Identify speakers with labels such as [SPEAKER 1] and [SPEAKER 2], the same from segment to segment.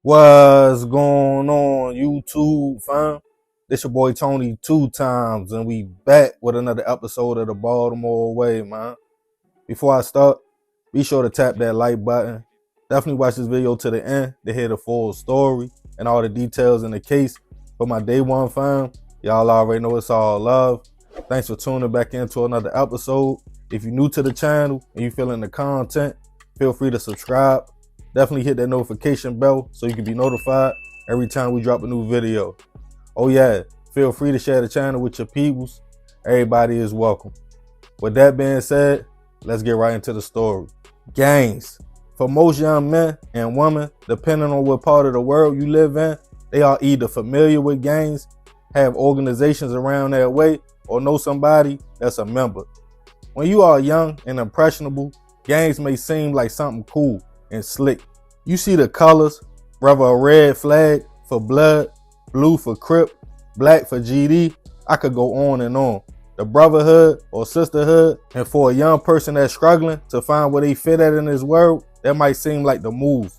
[SPEAKER 1] What's going on, YouTube fam? This your boy Tony 2 times, and we back with another episode of the Baltimore Way, man. Before I start, be sure to tap that like button. Definitely watch this video to the end to hear the full story and all the details in the case. For my day one fam, y'all already know it's all love. Thanks for tuning back into another episode. If you're new to the channel and you feeling the content, feel free to subscribe. Definitely hit that notification bell so you can be notified every time we drop a new video. Oh yeah, feel free to share the channel with your peoples. Everybody is welcome. With that being said, let's get right into the story. Gangs. For most young men and women, depending on what part of the world you live in, they are either familiar with gangs, have organizations around their way, or know somebody that's a member. When you are young and impressionable, gangs may seem like something cool and slick. You see the colors, whether a red flag for blood, blue for Crip, black for GD. I could go on and on. The brotherhood or sisterhood, and for a young person that's struggling to find where they fit at in this world, that might seem like the move.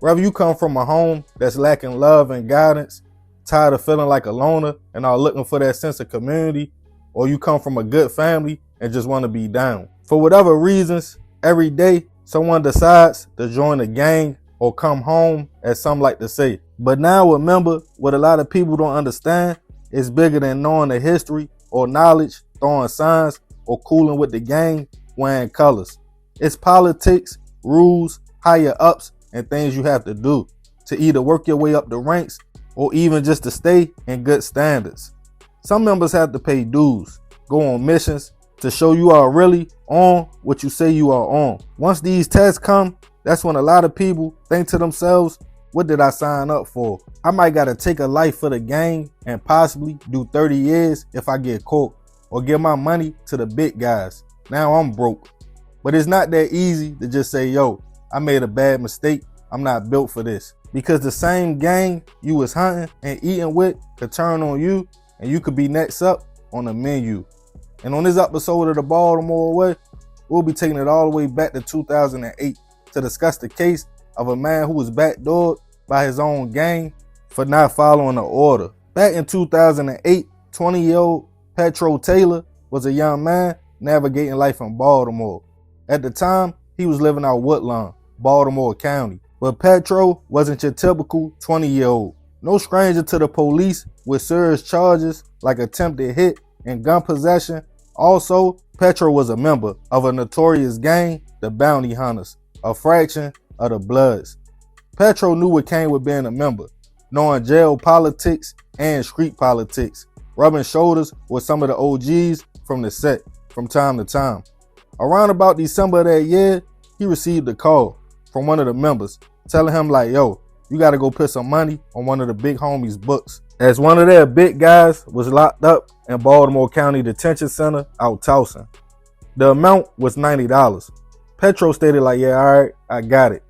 [SPEAKER 1] Whether you come from a home that's lacking love and guidance, tired of feeling like a loner and are looking for that sense of community, or you come from a good family and just want to be down. For whatever reasons, every day someone decides to join a gang or come home, as some like to say. But now remember, what a lot of people don't understand is bigger than knowing the history or knowledge, throwing signs, or cooling with the gang, wearing colors. It's politics, rules, higher ups, and things you have to do to either work your way up the ranks or even just to stay in good standards. Some members have to pay dues, go on missions, to show you are really on what you say you are on. Once these tests come, that's when a lot of people think to themselves, what did I sign up for? I might gotta take a life for the gang and possibly do 30 years if I get caught, or give my money to the big guys. Now I'm broke. But it's not that easy to just say, yo, I made a bad mistake. I'm not built for this. Because the same gang you was hunting and eating with could turn on you, and you could be next up on the menu. And on this episode of the Baltimore Way, we'll be taking it all the way back to 2008 to discuss the case of a man who was backdoored by his own gang for not following the order. Back in 2008, 20-year-old Petro Taylor was a young man navigating life in Baltimore. At the time, he was living out Woodlawn, Baltimore County. But Petro wasn't your typical 20-year-old. No stranger to the police with serious charges like attempted hit and gun possession. Also, Petro was a member of a notorious gang, the Bounty Hunters, a fraction of the Bloods. Petro knew what came with being a member, knowing jail politics and street politics, rubbing shoulders with some of the OGs from the set from time to time. Around about December of that year, he received a call from one of the members telling him like, yo, you gotta go put some money on one of the big homies' books, as one of their big guys was locked up in Baltimore County Detention Center out Towson. The amount was $90. Petro stated like, yeah, all right, I got it.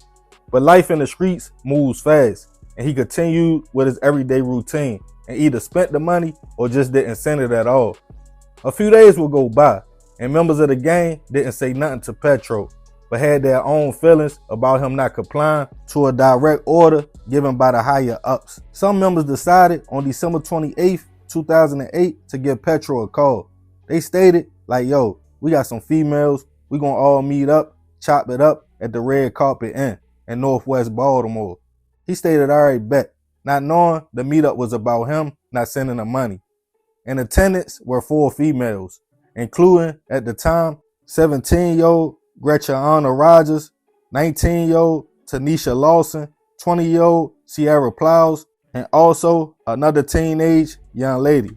[SPEAKER 1] But life in the streets moves fast, and he continued with his everyday routine and either spent the money or just didn't send it at all. A few days would go by, and members of the gang didn't say nothing to Petro, but had their own feelings about him not complying to a direct order given by the higher ups. Some members decided on December 28th, 2008 to give Petro a call. They stated like, yo, we got some females, we gonna all meet up, chop it up at the Red Carpet Inn in Northwest Baltimore. He stated, all right, bet, not knowing the meetup was about him not sending the money. In attendance were 4 females, including at the time 17-year-old Gretchen Rogers, 19-year-old Tanisha Lawson, 20-year-old Sierra Plows, and also another teenage young lady.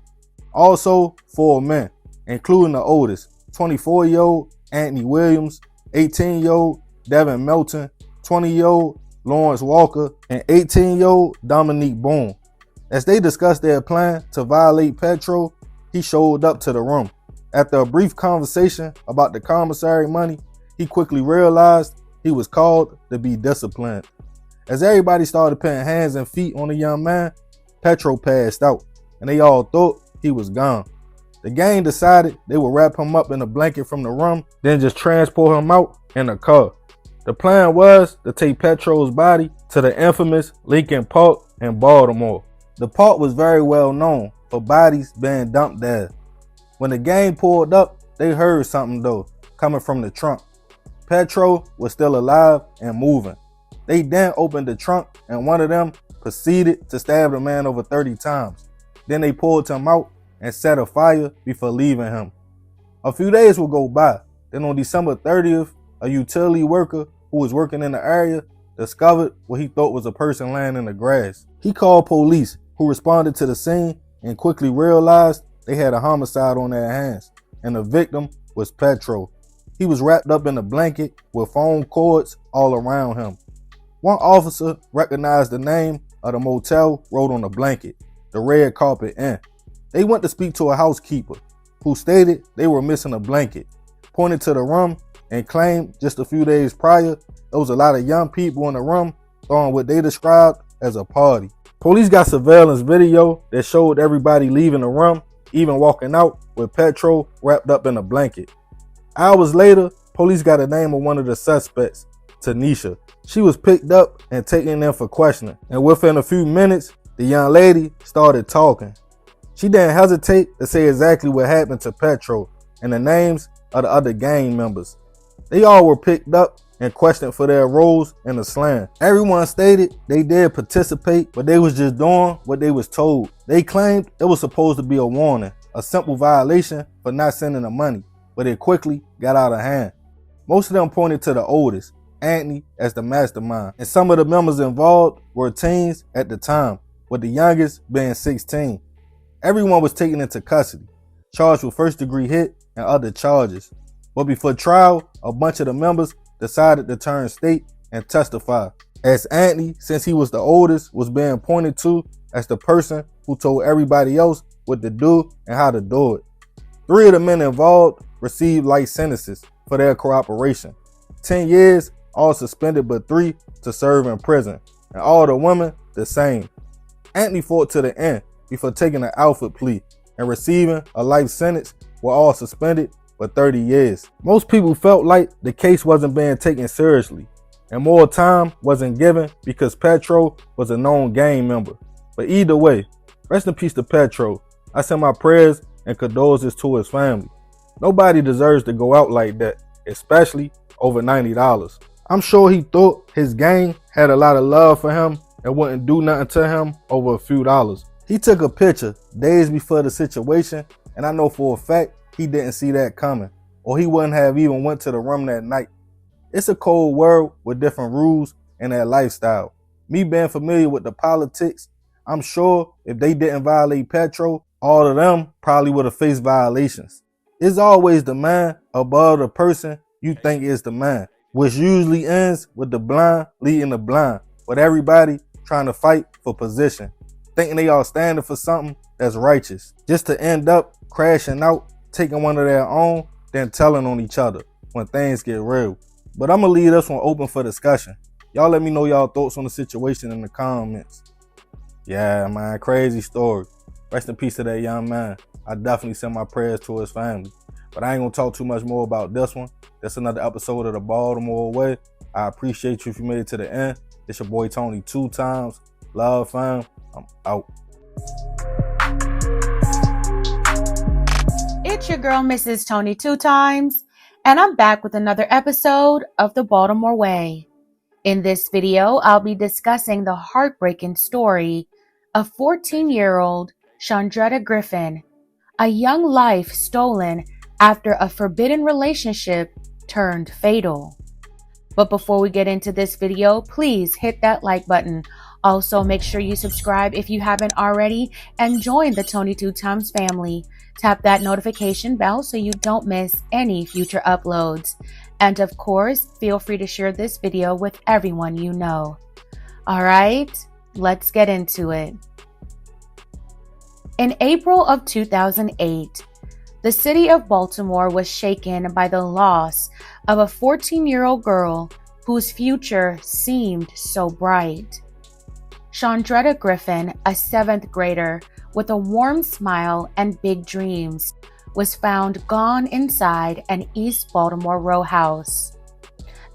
[SPEAKER 1] Also 4 men, including the oldest, 24-year-old Anthony Williams, 18-year-old Devin Melton, 20-year-old Lawrence Walker, and 18-year-old Dominique Boone. As they discussed their plan to violate Petro, he showed up to the room. After a brief conversation about the commissary money, he quickly realized he was called to be disciplined. As everybody started putting hands and feet on the young man, Petro passed out, and they all thought he was gone. The gang decided they would wrap him up in a blanket from the room, then just transport him out in a car. The plan was to take Petro's body to the infamous Lincoln Park in Baltimore. The park was very well known for bodies being dumped there. When the gang pulled up, they heard something though, coming from the trunk. Petro was still alive and moving. They then opened the trunk and one of them proceeded to stab the man over 30 times. Then they pulled him out and set a fire before leaving him. A few days would go by. Then on December 30th, a utility worker who was working in the area discovered what he thought was a person laying in the grass. He called police, who responded to the scene and quickly realized they had a homicide on their hands, and the victim was Petro. He was wrapped up in a blanket with phone cords all around him. One officer recognized the name of the motel wrote on the blanket, the Red Carpet Inn. They went to speak to a housekeeper who stated they were missing a blanket, pointed to the room and claimed just a few days prior there was a lot of young people in the room throwing what they described as a party. Police got surveillance video that showed everybody leaving the room, even walking out with Petro wrapped up in a blanket. Hours later, police got a name of one of the suspects, Tanisha. She was picked up and taken in for questioning, and within a few minutes, the young lady started talking. She didn't hesitate to say exactly what happened to Petro and the names of the other gang members. They all were picked up and questioned for their roles in the slam. Everyone stated they did participate, but they was just doing what they was told. They claimed it was supposed to be a warning, a simple violation for not sending the money, but it quickly got out of hand. Most of them pointed to the oldest, Anthony, as the mastermind, and some of the members involved were teens at the time, with the youngest being 16. Everyone was taken into custody, charged with first-degree hit and other charges. But before trial, a bunch of the members decided to turn state and testify, as Anthony, since he was the oldest, was being pointed to as the person who told everybody else what to do and how to do it. 3 of the men involved received life sentences for their cooperation. 10 years, all suspended but 3 to serve in prison, and all the women the same. Anthony fought to the end before taking an Alford plea and receiving a life sentence, were all suspended for 30 years. Most people felt like the case wasn't being taken seriously and more time wasn't given because Petro was a known gang member. But either way, rest in peace to Petro. I send my prayers and condolences to his family. Nobody deserves to go out like that, especially over $90. I'm sure he thought his gang had a lot of love for him and wouldn't do nothing to him over a few dollars. He took a picture days before the situation, and I know for a fact he didn't see that coming, or he wouldn't have even went to the room that night. It's a cold world with different rules and their lifestyle. Me being familiar with the politics, I'm sure if they didn't violate Petro, all of them probably would have faced violations. It's always the man above the person you think is the man, which usually ends with the blind leading the blind, with everybody trying to fight for position, thinking they all standing for something that's righteous, just to end up crashing out, taking one of their own, then telling on each other when things get real. But I'm gonna leave this one open for discussion. Y'all let me know y'all thoughts on the situation in the comments. Yeah, man, crazy story. Rest in peace to that young man. I definitely send my prayers to his family. But I ain't gonna talk too much more about this one. That's another episode of the Baltimore Way. I appreciate you if you made it to the end. It's your boy Tony 2 times. Love, fam. I'm out.
[SPEAKER 2] It's your girl, Mrs. Tony 2 times, and I'm back with another episode of the Baltimore Way. In this video, I'll be discussing the heartbreaking story of 14-year-old Chandretta Griffin, a young life stolen after a forbidden relationship turned fatal. But before we get into this video, please hit that like button. Also, make sure you subscribe if you haven't already and join the Tony 2 times family. Tap that notification bell so you don't miss any future uploads. And of course, feel free to share this video with everyone you know. All right, let's get into it. In April of 2008, the city of Baltimore was shaken by the loss of a 14-year-old girl whose future seemed so bright. Chandretta Griffin, a 7th grader with a warm smile and big dreams, was found gone inside an East Baltimore row house.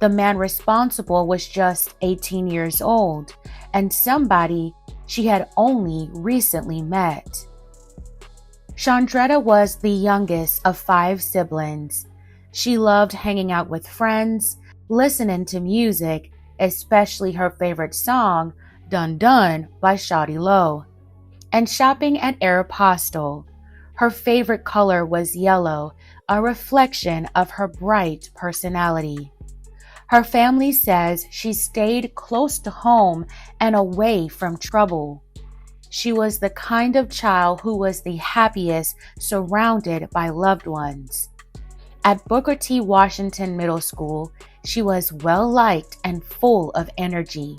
[SPEAKER 2] The man responsible was just 18 years old and somebody she had only recently met. Chandretta was the youngest of 5 siblings. She loved hanging out with friends, listening to music, especially her favorite song, Dun Dun by Shawty Lo, and shopping at Aeropostale. Her favorite color was yellow, a reflection of her bright personality. Her family says she stayed close to home and away from trouble. She was the kind of child who was the happiest surrounded by loved ones. At Booker T. Washington Middle School, she was well-liked and full of energy.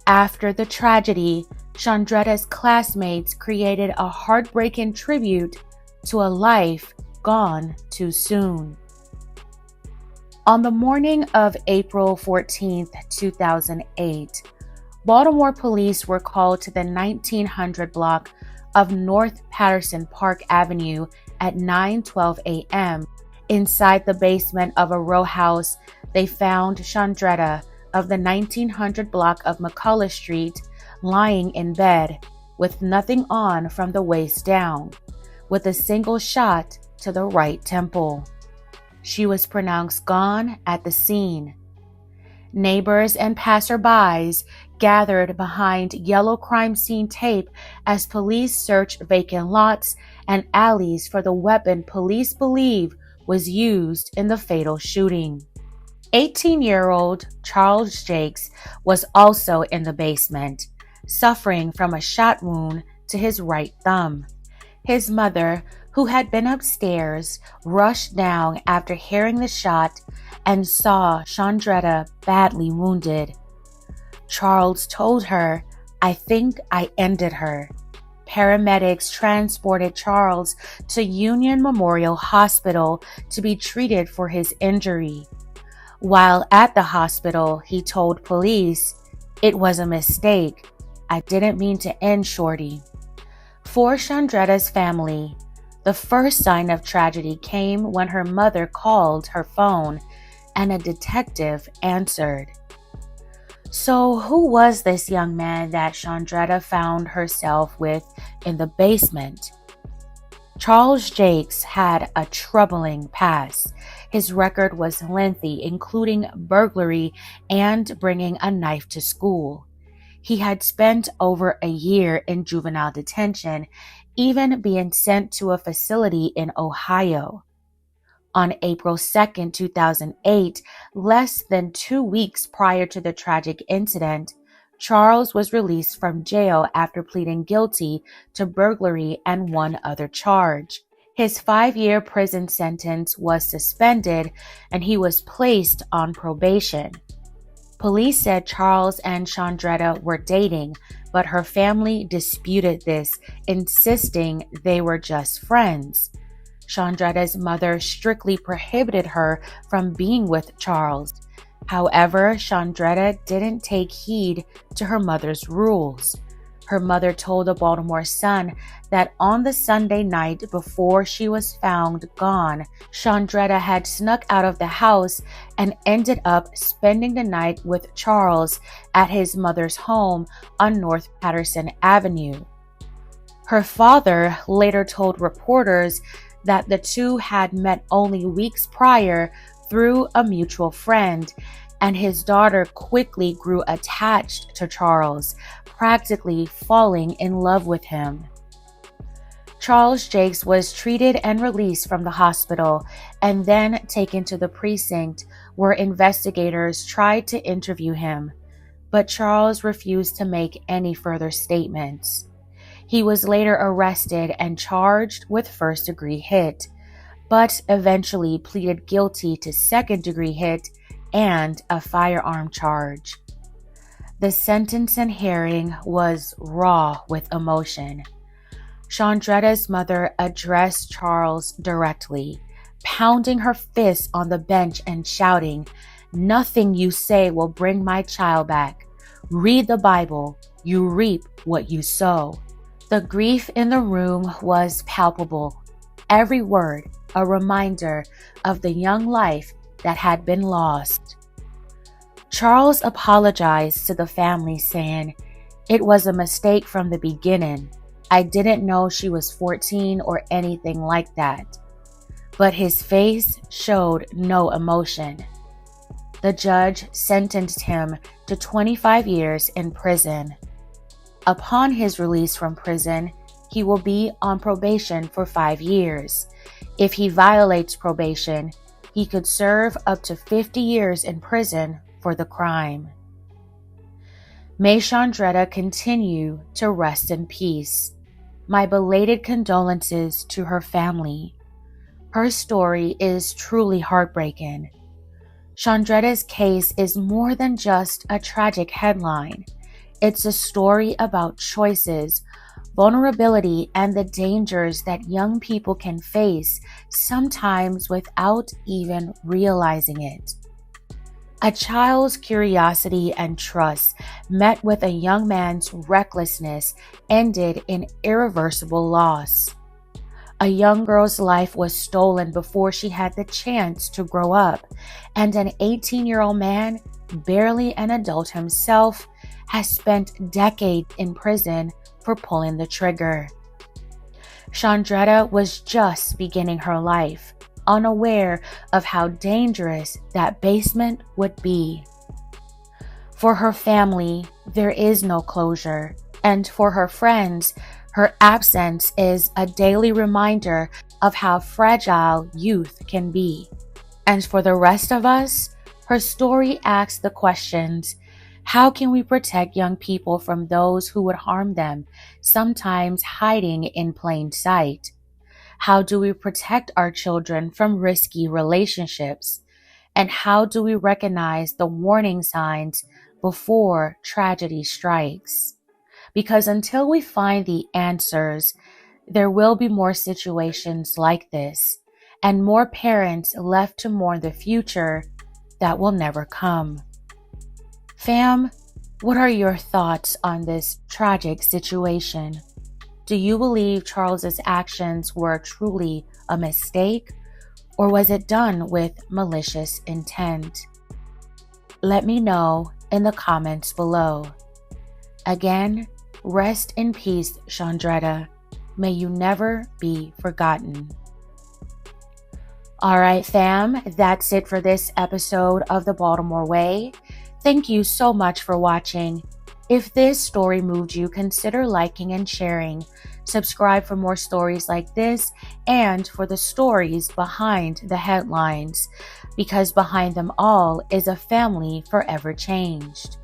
[SPEAKER 2] After the tragedy, Chandretta's classmates created a heartbreaking tribute to a life gone too soon. On the morning of April 14, 2008, Baltimore police were called to the 1900 block of North Patterson Park Avenue at 9:12 a.m. Inside the basement of a row house, they found Chandretta of the 1900 block of McCullough Street lying in bed with nothing on from the waist down, with a single shot to the right temple. She was pronounced gone at the scene. Neighbors and passerbys gathered behind yellow crime scene tape as police searched vacant lots and alleys for the weapon police believe was used in the fatal shooting. 18-year-old Charles Jakes was also in the basement, suffering from a shot wound to his right thumb. His mother, who had been upstairs, rushed down after hearing the shot and saw Chandretta badly wounded. Charles told her, "I think I ended her." Paramedics transported Charles to Union Memorial Hospital to be treated for his injury. While at the hospital, he told police, "It was a mistake. I didn't mean to end Shorty." For Chandretta's family, the first sign of tragedy came when her mother called her phone and a detective answered. So who was this young man that Chandretta found herself with in the basement? Charles Jakes had a troubling past. His record was lengthy, including burglary and bringing a knife to school. He had spent over a year in juvenile detention, even being sent to a facility in Ohio. On April 2, 2008, less than 2 weeks prior to the tragic incident, Charles was released from jail after pleading guilty to burglary and one other charge. His 5-year prison sentence was suspended and he was placed on probation. Police said Charles and Chandretta were dating, but her family disputed this, insisting they were just friends. Chandretta's mother strictly prohibited her from being with Charles. However, Chandretta didn't take heed to her mother's rules. Her mother told the Baltimore Sun that on the Sunday night before she was found gone, Chandretta had snuck out of the house and ended up spending the night with Charles at his mother's home on North Patterson Avenue. Her father later told reporters that the two had met only weeks prior through a mutual friend, and his daughter quickly grew attached to Charles, practically falling in love with him. Charles Jakes was treated and released from the hospital and then taken to the precinct where investigators tried to interview him, but Charles refused to make any further statements. He was later arrested and charged with first-degree hit, but eventually pleaded guilty to second-degree hit and a firearm charge. The sentencing hearing was raw with emotion. Chandretta's mother addressed Charles directly, pounding her fist on the bench and shouting, "Nothing you say will bring my child back. Read the Bible. You reap what you sow." The grief in the room was palpable. Every word a reminder of the young life that had been lost. Charles apologized to the family, saying, "It was a mistake from the beginning. I didn't know she was 14 or anything like that." But his face showed no emotion. The judge sentenced him to 25 years in prison. Upon his release from prison, he will be on probation for 5 years. If he violates probation, he could serve up to 50 years in prison for the crime. May Chandretta continue to rest in peace. My belated condolences to her family. Her story is truly heartbreaking. Chandretta's case is more than just a tragic headline. It's a story about choices, vulnerability, and the dangers that young people can face, sometimes without even realizing it. A child's curiosity and trust met with a young man's recklessness ended in irreversible loss. A young girl's life was stolen before she had the chance to grow up, and an 18-year-old man, barely an adult himself, has spent decades in prison for pulling the trigger. Chandretta was just beginning her life, unaware of how dangerous that basement would be. For her family, there is no closure, and for her friends, her absence is a daily reminder of how fragile youth can be. And for the rest of us, her story asks the questions: how can we protect young people from those who would harm them, sometimes hiding in plain sight? How do we protect our children from risky relationships? And how do we recognize the warning signs before tragedy strikes? Because until we find the answers, there will be more situations like this, and more parents left to mourn the future that will never come. Fam, what are your thoughts on this tragic situation? Do you believe Charles's actions were truly a mistake, or was it done with malicious intent? Let me know in the comments below. Again, rest in peace, Chandretta. May you never be forgotten. All right, fam, that's it for this episode of The Baltimore Way. Thank you so much for watching. If this story moved you, consider liking and sharing. Subscribe for more stories like this and for the stories behind the headlines, because behind them all is a family forever changed.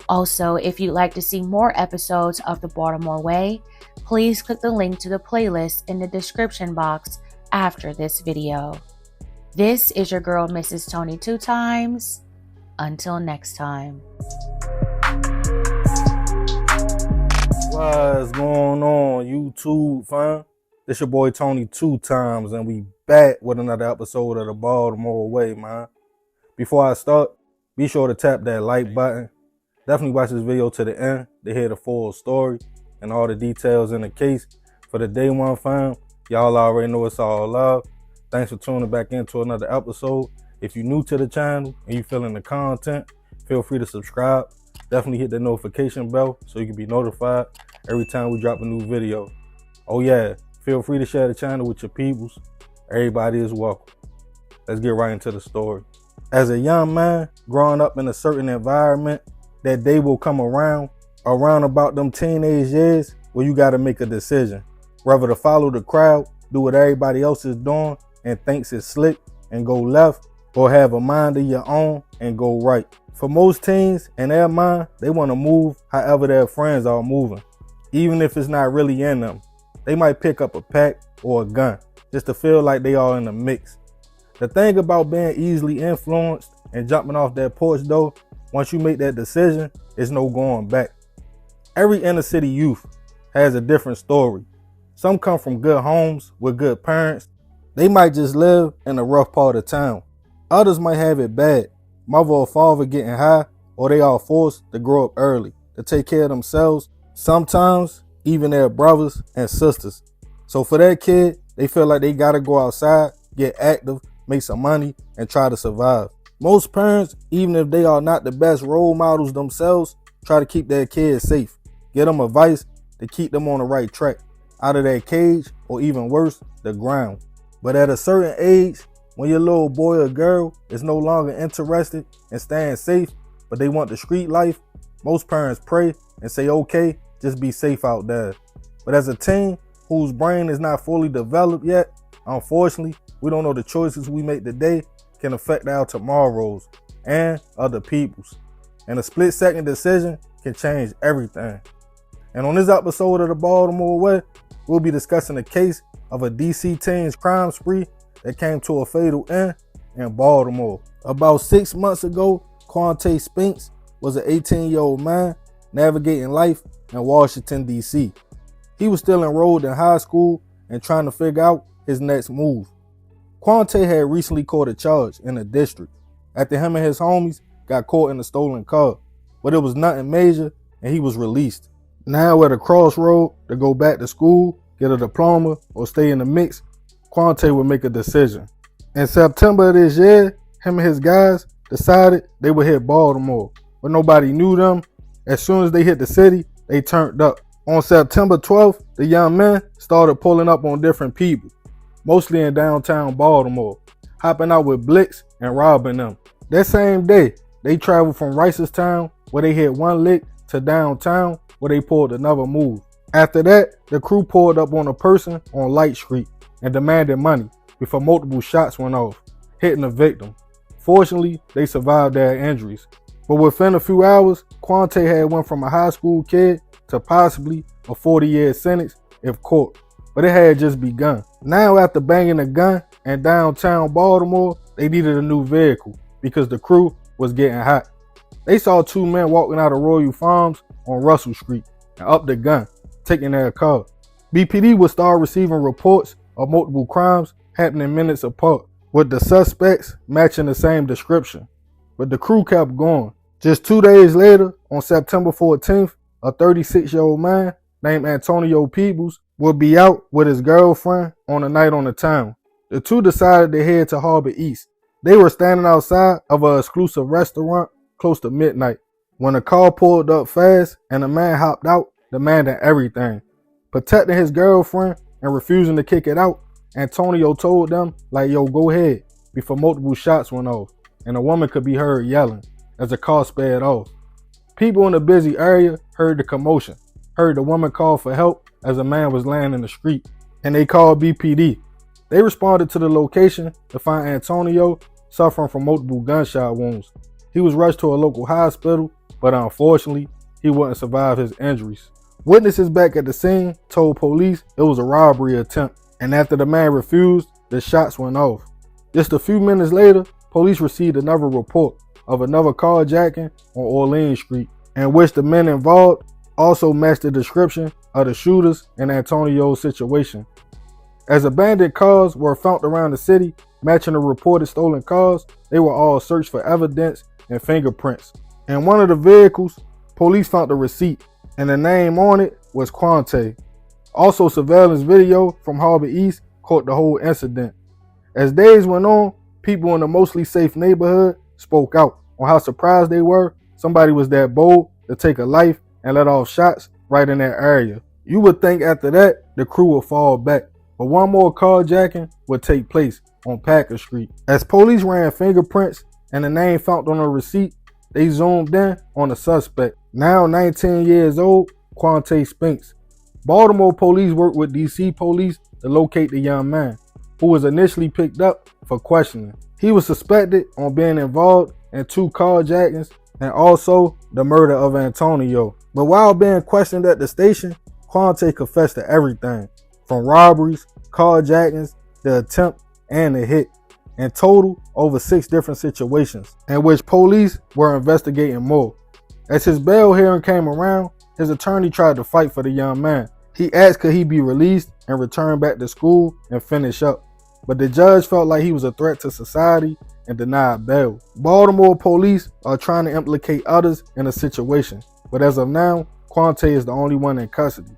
[SPEAKER 2] Also, if you'd like to see more episodes of The Baltimore Way, please click the link to the playlist in the description box after this video. This is your girl, Mrs. Tony 2 Times. Until next time.
[SPEAKER 1] What's going on, YouTube, fam? This your boy Tony 2 Times, and we back with another episode of The Baltimore Way, man. Before I start, be sure to tap that like button. Definitely watch this video to the end to hear the full story and all the details in the case. For the day one, fam, y'all already know it's all love. Thanks for tuning back into another episode. If you're new to the channel and you feeling the content, feel free to subscribe. Definitely hit the notification bell so you can be notified every time we drop a new video. Oh yeah, feel free to share the channel with your peoples. Everybody is welcome. Let's get right into the story. As a young man growing up in a certain environment, that day will come around about them teenage years where you got to make a decision. Whether to follow the crowd, do what everybody else is doing and thinks it's slick and go left, or have a mind of your own and go right. For most teens, in their mind, they want to move however their friends are moving. Even if it's not really in them. They might pick up a pack or a gun just to feel like they are in the mix. The thing about being easily influenced and jumping off that porch though, once you make that decision, there's no going back. Every inner city youth has a different story. Some come from good homes with good parents. They might just live in a rough part of town. Others might have it bad. Mother or father getting high, or they are forced to grow up early to take care of themselves, sometimes even their brothers and sisters. So for that kid, they feel like they gotta go outside, get active, make some money, and try to survive. Most parents, even if they are not the best role models themselves, try to keep their kids safe. Give them advice to keep them on the right track, out of that cage, or even worse, the ground. But at a certain age, when your little boy or girl is no longer interested in staying safe, but they want the street life, most parents pray and say, okay, just be safe out there. But as a teen whose brain is not fully developed yet, unfortunately, we don't know the choices we make today can affect our tomorrows and other people's. And a split-second decision can change everything. And on this episode of the Baltimore Way, we'll be discussing the case of a DC teen's crime spree that came to a fatal end in Baltimore. About 6 months ago, Quante Spinks was an 18-year-old man navigating life in Washington, D.C. He was still enrolled in high school and trying to figure out his next move. Quante had recently caught a charge in the district after him and his homies got caught in a stolen car, but it was nothing major and he was released. Now at a crossroad to go back to school, get a diploma, or stay in the mix, Quante would make a decision. In September of this year, him and his guys decided they would hit Baltimore, but nobody knew them. As soon as they hit the city, they turned up. On September 12th, the young men started pulling up on different people, mostly in downtown Baltimore, hopping out with Blicks and robbing them. That same day, they traveled from Ricerstown, where they hit one lick, to downtown, where they pulled another move. After that, the crew pulled up on a person on Light Street and demanded money before multiple shots went off, hitting the victim. Fortunately, they survived their injuries. But within a few hours, Quante had went from a high school kid to possibly a 40-year sentence if caught. But it had just begun. Now after banging a gun in downtown Baltimore, they needed a new vehicle because the crew was getting hot. They saw two men walking out of Royal Farms on Russell Street and upped the gun, taking their car. BPD would start receiving reports of multiple crimes happening minutes apart, with the suspects matching the same description. But the crew kept going. Just 2 days later, on September 14th, a 36-year-old man named Antonio Peebles would be out with his girlfriend on a night on the town. The two decided to head to Harbor East. They were standing outside of an exclusive restaurant close to midnight when a car pulled up fast and a man hopped out demanding everything. Protecting his girlfriend and refusing to kick it out, Antonio told them, like, yo, go ahead, before multiple shots went off and a woman could be heard yelling as the car sped off. People in the busy area heard the commotion, heard the woman call for help as a man was laying in the street, and they called BPD. They responded to the location to find Antonio suffering from multiple gunshot wounds. He was rushed to a local hospital, but unfortunately, he wouldn't survive his injuries. Witnesses back at the scene told police it was a robbery attempt, and after the man refused, the shots went off. Just a few minutes later, police received another report of another carjacking on Orleans Street, in which the men involved also matched the description of the shooters in Antonio's situation. As abandoned cars were found around the city matching the reported stolen cars, they were all searched for evidence and fingerprints. In one of the vehicles, police found a receipt, and the name on it was Quante. Also, surveillance video from Harbor East caught the whole incident. As days went on, people in the mostly safe neighborhood spoke out on how surprised they were somebody was that bold to take a life and let off shots right in that area. You would think after that, the crew would fall back, but one more carjacking would take place on Packer Street. As police ran fingerprints and the name found on the receipt, they zoomed in on the suspect, now 19 years old, Quante Spinks. Baltimore police worked with DC police to locate the young man, who was initially picked up for questioning. He was suspected on being involved in 2 carjackings and also the murder of Antonio. But while being questioned at the station, Quante confessed to everything, from robberies, carjackings, the attempt, and the hit. In total, over 6 different situations, in which police were investigating more. As his bail hearing came around, his attorney tried to fight for the young man. He asked could he be released and return back to school and finish up, but the judge felt like he was a threat to society and denied bail. Baltimore police are trying to implicate others in the situation, but as of now, Quante is the only one in custody.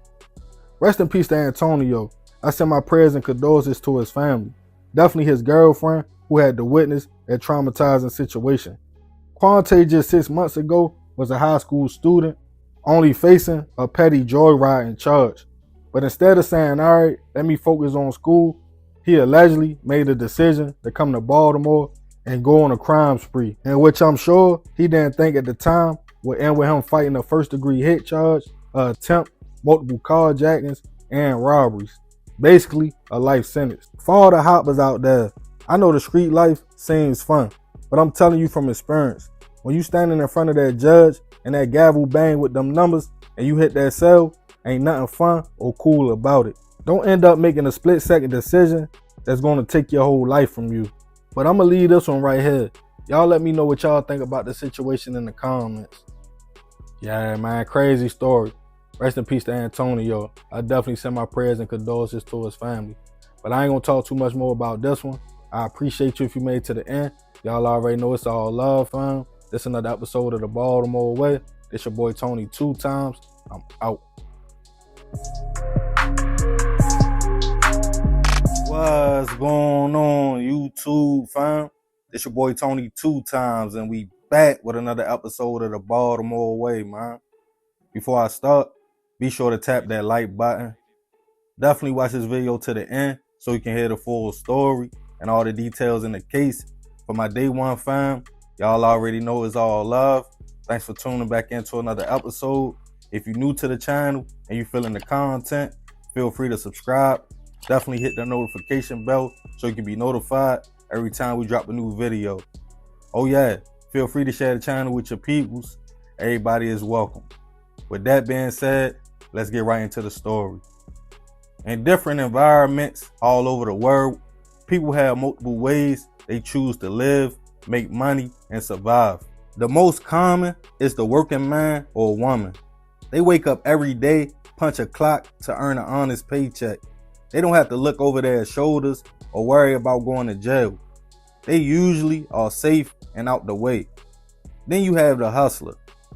[SPEAKER 1] Rest in peace to Antonio. I send my prayers and condolences to his family, definitely his girlfriend, who had to witness that traumatizing situation. Quante just 6 months ago was a high school student, only facing a petty joyriding charge. But instead of saying, alright, let me focus on school, he allegedly made a decision to come to Baltimore and go on a crime spree, in which I'm sure he didn't think at the time would end with him fighting a first-degree hit charge, an attempt, multiple carjackings, and robberies. Basically, a life sentence. For all the hoppers out there, I know the street life seems fun, but I'm telling you from experience, when you standing in front of that judge and that gavel bang with them numbers and you hit that cell, ain't nothing fun or cool about it. Don't end up making a split-second decision that's going to take your whole life from you. But I'm going to leave this one right here. Y'all let me know what y'all think about the situation in the comments. Yeah, man, crazy story. Rest in peace to Antonio. I definitely send my prayers and condolences to his family. But I ain't going to talk too much more about this one. I appreciate you if you made it to the end. Y'all already know it's all love, fam. This another episode of the Baltimore Way. It's your boy Tony 2 times. I'm out. What's going on, YouTube, fam? It's your boy Tony 2 times, and we back with another episode of the Baltimore Way, man. Before I start, be sure to tap that like button. Definitely watch this video to the end so you can hear the full story and all the details in the case. For my day one fam, y'all already know it's all love. Thanks for tuning back into another episode. If you're new to the channel and you feeling the content, feel free to subscribe. Definitely hit the notification bell so you can be notified every time we drop a new video. Oh yeah, feel free to share the channel with your peoples. Everybody is welcome. With that being said, let's get right into the story. In different environments all over the world, people have multiple ways they choose to live, make money, and survive. The most common is the working man or woman. They wake up every day, punch a clock to earn an honest paycheck. They don't have to look over their shoulders or worry about going to jail. They usually are safe and out the way. Then you have the hustler.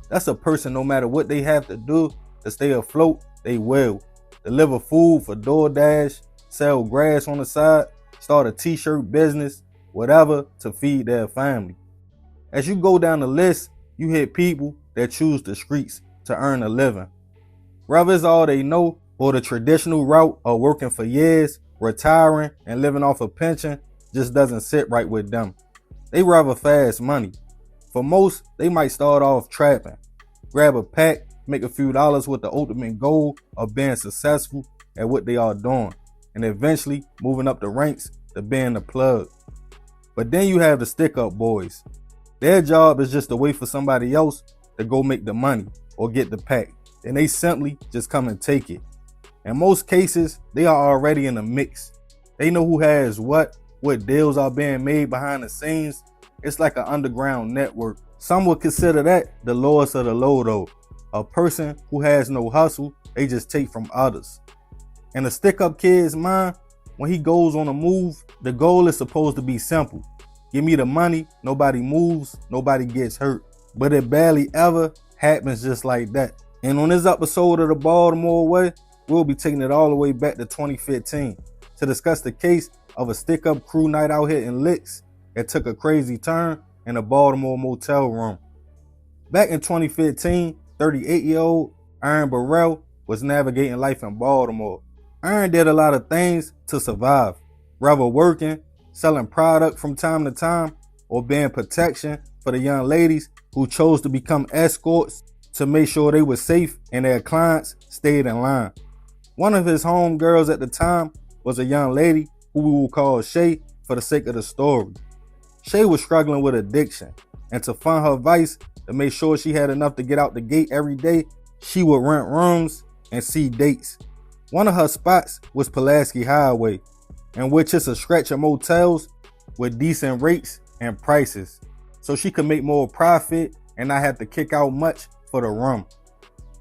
[SPEAKER 1] That's a person, no matter what they have to do to stay afloat, they will. Deliver food for DoorDash, sell grass on the side, start a t-shirt business, whatever to feed their family. As you go down the list, you hit people that choose the streets to earn a living. Whether it's all they know or the traditional route of working for years, retiring, and living off a pension just doesn't sit right with them. They rather fast money. For most, they might start off trapping, grab a pack, make a few dollars with the ultimate goal of being successful at what they are doing, and eventually moving up the ranks to being the plug. But then you have the stick-up boys. Their job is just to wait for somebody else to go make the money or get the pack, and they simply just come and take it. In most cases, they are already in the mix. They know who has what deals are being made behind the scenes. It's like an underground network. Some would consider that the lowest of the low though. A person who has no hustle, they just take from others. In a stick-up kid's mind, when he goes on a move, the goal is supposed to be simple. Give me the money, nobody moves, nobody gets hurt. But it barely ever happens just like that. And on this episode of the Baltimore Way, we'll be taking it all the way back to 2015 to discuss the case of a stick-up crew night out here in Licks that took a crazy turn in a Baltimore motel room. Back in 2015, 38-year-old Aaron Burrell was navigating life in Baltimore. Aaron did a lot of things to survive, whether working, selling product from time to time, or being protection for the young ladies who chose to become escorts to make sure they were safe and their clients stayed in line. One of his homegirls at the time was a young lady who we will call Shay for the sake of the story. Shay was struggling with addiction, and to fund her vice, to make sure she had enough to get out the gate every day, she would rent rooms and see dates. One of her spots was Pulaski Highway, in which is a stretch of motels with decent rates and prices, so she could make more profit and not have to kick out much for the room.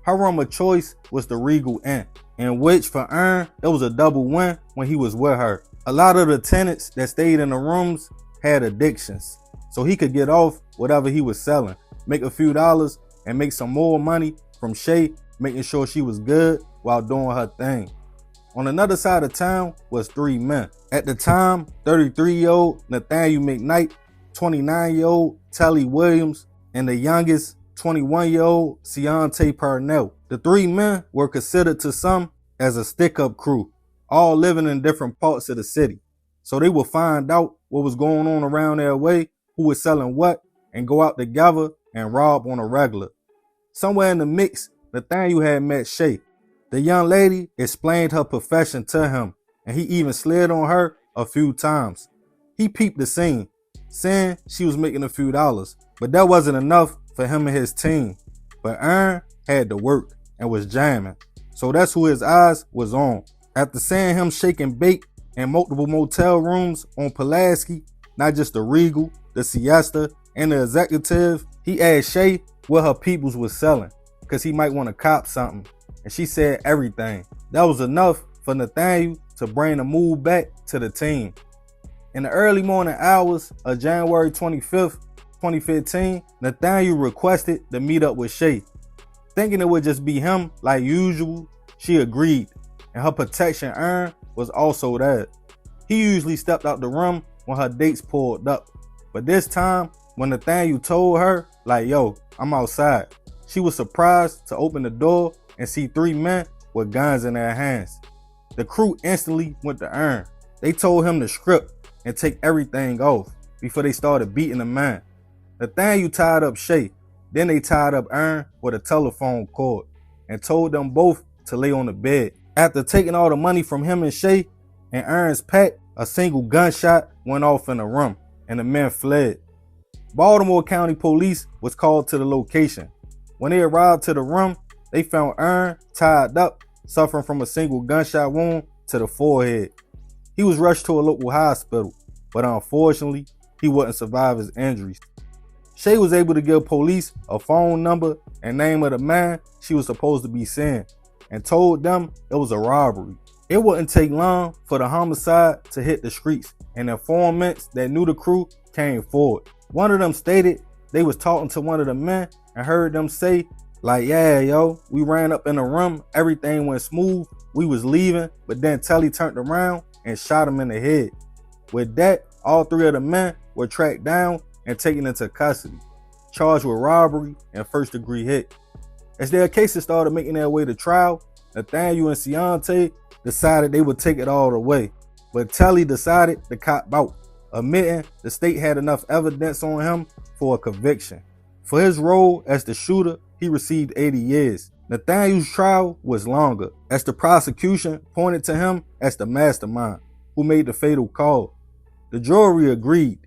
[SPEAKER 1] Her room of choice was the Regal Inn, in which for Aaron, it was a double win when he was with her. A lot of the tenants that stayed in the rooms had addictions, so he could get off whatever he was selling, make a few dollars, and make some more money from Shay, making sure she was good while doing her thing. On another side of town was 3 men. At the time, 33-year-old Nathaniel McKnight, 29-year-old Telly Williams, and the youngest, 21-year-old Ciante Parnell. The 3 men were considered to some as a stick-up crew, all living in different parts of the city. So they would find out what was going on around their way, who was selling what, and go out together and rob on a regular. Somewhere in the mix, Nathaniel had met Shay. The young lady explained her profession to him, and he even slid on her a few times. He peeped the scene, saying she was making a few dollars, but that wasn't enough for him and his team. But Aaron had to work and was jamming, so that's who his eyes was on. After seeing him shake and bake in multiple motel rooms on Pulaski, not just the Regal, the Siesta, and the Executive, he asked Shay what her peoples was selling, cause he might want to cop something, and she said everything. That was enough for Nathaniel to bring the move back to the team. In the early morning hours of January 25th, 2015, Nathaniel requested to meet up with Shay. Thinking it would just be him like usual, she agreed, and her protection Aaron was also there. He usually stepped out the room when her dates pulled up, but this time when Nathaniel told her, like, yo, I'm outside, she was surprised to open the door and see 3 men with guns in their hands. The crew instantly went to Aaron. They told him to strip and take everything off before they started beating the man. Nathaniel tied up Shay, then they tied up Aaron with a telephone cord and told them both to lay on the bed. After taking all the money from him and Shay and Aaron's pack, a single gunshot went off in the room and the men fled. Baltimore County Police was called to the location. When they arrived to the room, they found Aaron tied up, suffering from a single gunshot wound to the forehead. He was rushed to a local hospital, but unfortunately, he wouldn't survive his injuries. Shay was able to give police a phone number and name of the man she was supposed to be seeing, and told them it was a robbery. It wouldn't take long for the homicide to hit the streets, and informants that knew the crew came forward. One of them stated they was talking to one of the men and heard them say, like, yeah, yo, we ran up in the room, everything went smooth, we was leaving, but then Telly turned around and shot him in the head. With that, all 3 of the men were tracked down and taken into custody, charged with robbery and first-degree hit. As their cases started making their way to trial, Nathaniel and Ciante decided they would take it all the way, but Telly decided to cop out, admitting the state had enough evidence on him for a conviction. For his role as the shooter, he received 80 years. Nathaniel's trial was longer, as the prosecution pointed to him as the mastermind who made the fatal call. The jury agreed,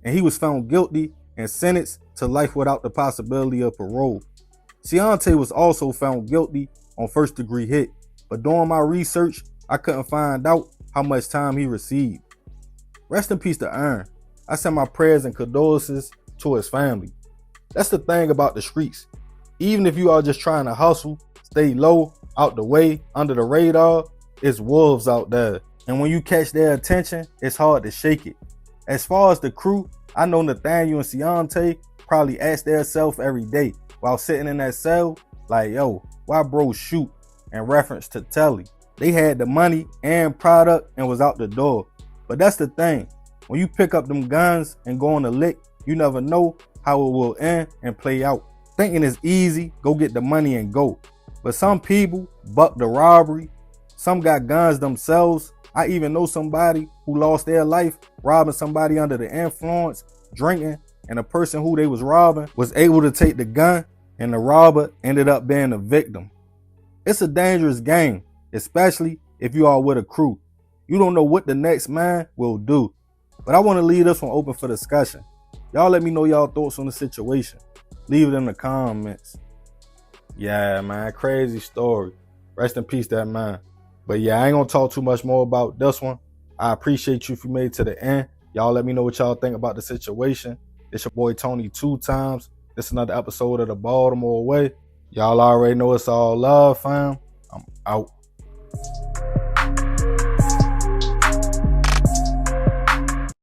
[SPEAKER 1] and he was found guilty and sentenced to life without the possibility of parole. Ciante was also found guilty on first-degree hit, but during my research, I couldn't find out how much time he received. Rest in peace to Aaron. I send my prayers and condolences to his family. That's the thing about the streets. Even if you are just trying to hustle, stay low, out the way, under the radar, it's wolves out there. And when you catch their attention, it's hard to shake it. As far as the crew, I know Nathaniel and Ciante probably ask themselves every day while sitting in that cell, like, yo, why bro shoot? In reference to Telly. They had the money and product and was out the door. But that's the thing. When you pick up them guns and go on a lick, you never know how it will end and play out. Thinking it's easy, go get the money and go. But some people buck the robbery. Some got guns themselves. I even know somebody who lost their life robbing somebody under the influence, drinking, and the person who they was robbing was able to take the gun, and the robber ended up being the victim. It's a dangerous game, especially if you are with a crew. You don't know what the next man will do. But I want to leave this one open for discussion. Y'all let me know y'all thoughts on the situation. Leave it in the comments. Yeah, man, crazy story. Rest in peace, that man. But yeah, I ain't gonna talk too much more about this one. I appreciate you if you made it to the end. Y'all let me know what y'all think about the situation. It's your boy Tony 2 times. This is another episode of the Baltimore Way. Y'all already know it's all love, fam. I'm out.